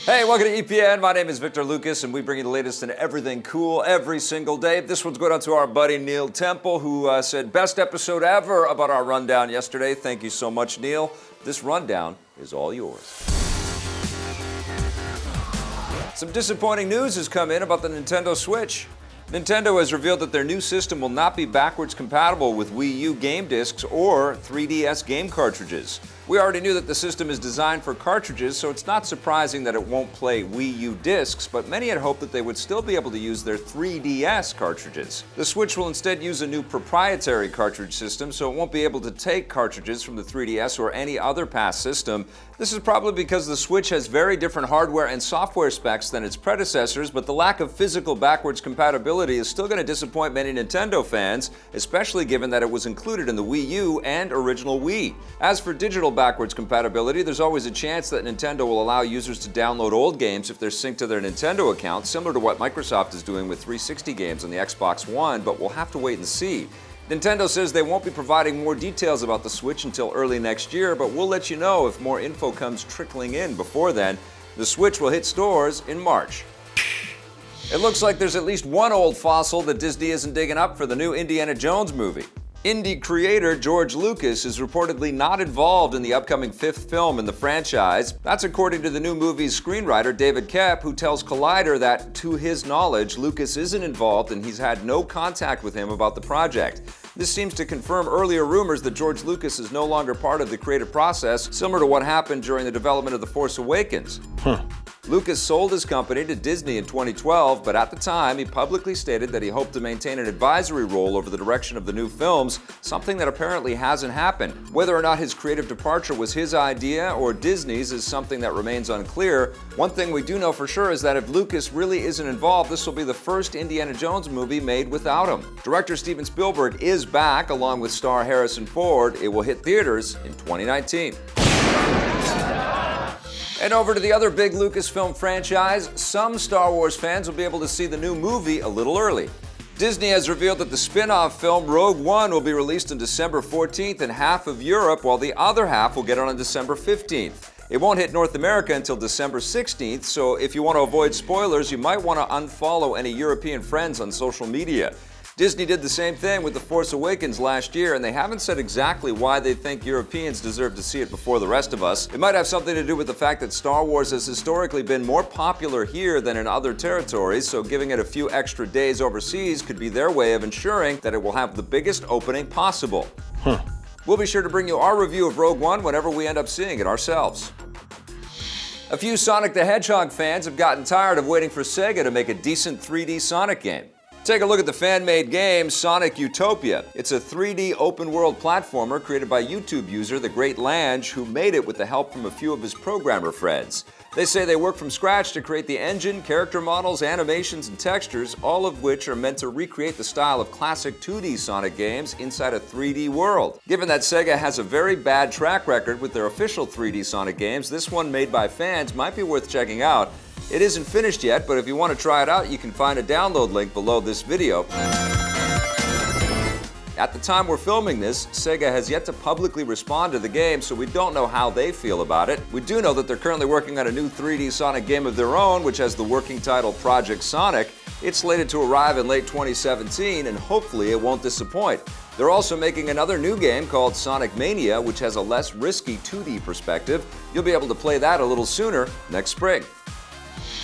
Hey, welcome to EPN. My name is Victor Lucas, and we bring you the latest in everything cool every single day. This one's going out to our buddy Neil Temple, who said, best episode ever about our rundown yesterday. Thank you so much, Neil. This rundown is all yours. Some disappointing news has come in about the Nintendo Switch. Nintendo has revealed that their new system will not be backwards compatible with Wii U game discs or 3DS game cartridges. We already knew that the system is designed for cartridges, so it's not surprising that it won't play Wii U discs, but many had hoped that they would still be able to use their 3DS cartridges. The Switch will instead use a new proprietary cartridge system, so it won't be able to take cartridges from the 3DS or any other past system. This is probably because the Switch has very different hardware and software specs than its predecessors, but the lack of physical backwards compatibility is still going to disappoint many Nintendo fans, especially given that it was included in the Wii U and original Wii. As for digital backwards compatibility, there's always a chance that Nintendo will allow users to download old games if they're synced to their Nintendo account, similar to what Microsoft is doing with 360 games on the Xbox One, but we'll have to wait and see. Nintendo says they won't be providing more details about the Switch until early next year, but we'll let you know if more info comes trickling in before then. The Switch will hit stores in March. It looks like there's at least one old fossil that Disney isn't digging up for the new Indiana Jones movie. Indie creator George Lucas is reportedly not involved in the upcoming fifth film in the franchise. That's according to the new movie's screenwriter David Koepp, who tells Collider that, to his knowledge, Lucas isn't involved and he's had no contact with him about the project. This seems to confirm earlier rumors that George Lucas is no longer part of the creative process, similar to what happened during the development of The Force Awakens. Lucas sold his company to Disney in 2012, but at the time, he publicly stated that he hoped to maintain an advisory role over the direction of the new films, something that apparently hasn't happened. Whether or not his creative departure was his idea or Disney's is something that remains unclear. One thing we do know for sure is that if Lucas really isn't involved, this will be the first Indiana Jones movie made without him. Director Steven Spielberg is back, along with star Harrison Ford. It will hit theaters in 2019. And over to the other big Lucasfilm franchise, some Star Wars fans will be able to see the new movie a little early. Disney has revealed that the spin-off film Rogue One will be released on December 14th in half of Europe, while the other half will get it on December 15th. It won't hit North America until December 16th, so if you want to avoid spoilers, you might want to unfollow any European friends on social media. Disney did the same thing with The Force Awakens last year, and they haven't said exactly why they think Europeans deserve to see it before the rest of us. It might have something to do with the fact that Star Wars has historically been more popular here than in other territories, so giving it a few extra days overseas could be their way of ensuring that it will have the biggest opening possible. We'll be sure to bring you our review of Rogue One whenever we end up seeing it ourselves. A few Sonic the Hedgehog fans have gotten tired of waiting for Sega to make a decent 3D Sonic game. Take a look at the fan-made game, Sonic Utopia. It's a 3D open-world platformer created by YouTube user The Great Lange, who made it with the help from a few of his programmer friends. They say they worked from scratch to create the engine, character models, animations, and textures, all of which are meant to recreate the style of classic 2D Sonic games inside a 3D world. Given that Sega has a very bad track record with their official 3D Sonic games, this one made by fans might be worth checking out. It isn't finished yet, but if you want to try it out, you can find a download link below this video. At the time we're filming this, Sega has yet to publicly respond to the game, so we don't know how they feel about it. We do know that they're currently working on a new 3D Sonic game of their own, which has the working title Project Sonic. It's slated to arrive in late 2017, and hopefully it won't disappoint. They're also making another new game called Sonic Mania, which has a less risky 2D perspective. You'll be able to play that a little sooner next spring.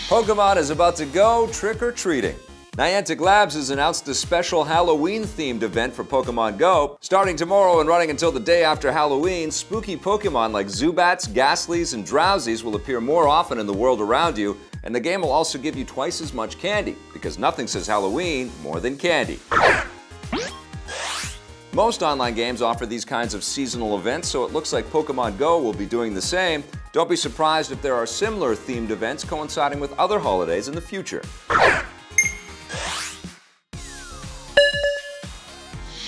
Pokémon is about to go trick-or-treating. Niantic Labs has announced a special Halloween-themed event for Pokémon Go. Starting tomorrow and running until the day after Halloween, spooky Pokémon like Zubats, Ghastlies, and Drowsies will appear more often in the world around you, and the game will also give you twice as much candy, because nothing says Halloween more than candy. Most online games offer these kinds of seasonal events, so it looks like Pokémon Go will be doing the same. Don't be surprised if there are similar themed events coinciding with other holidays in the future.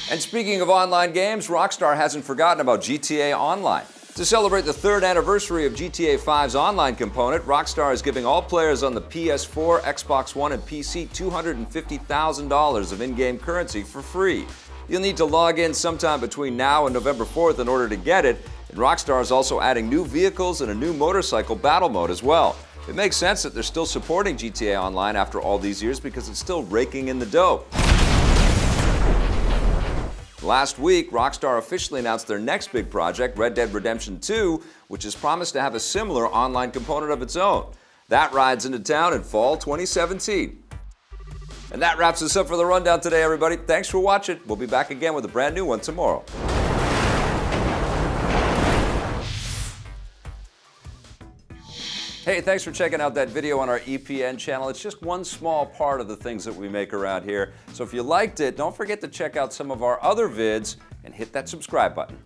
And speaking of online games, Rockstar hasn't forgotten about GTA Online. To celebrate the 3rd anniversary of GTA 5's online component, Rockstar is giving all players on the PS4, Xbox One, and PC $250,000 of in-game currency for free. You'll need to log in sometime between now and November 4th in order to get it, and Rockstar is also adding new vehicles and a new motorcycle battle mode as well. It makes sense that they're still supporting GTA Online after all these years because it's still raking in the dough. Last week, Rockstar officially announced their next big project, Red Dead Redemption 2, which is promised to have a similar online component of its own. That rides into town in fall 2017. And that wraps us up for the rundown today, everybody. Thanks for watching. We'll be back again with a brand new one tomorrow. Hey, thanks for checking out that video on our EPN channel. It's just one small part of the things that we make around here. So if you liked it, don't forget to check out some of our other vids and hit that subscribe button.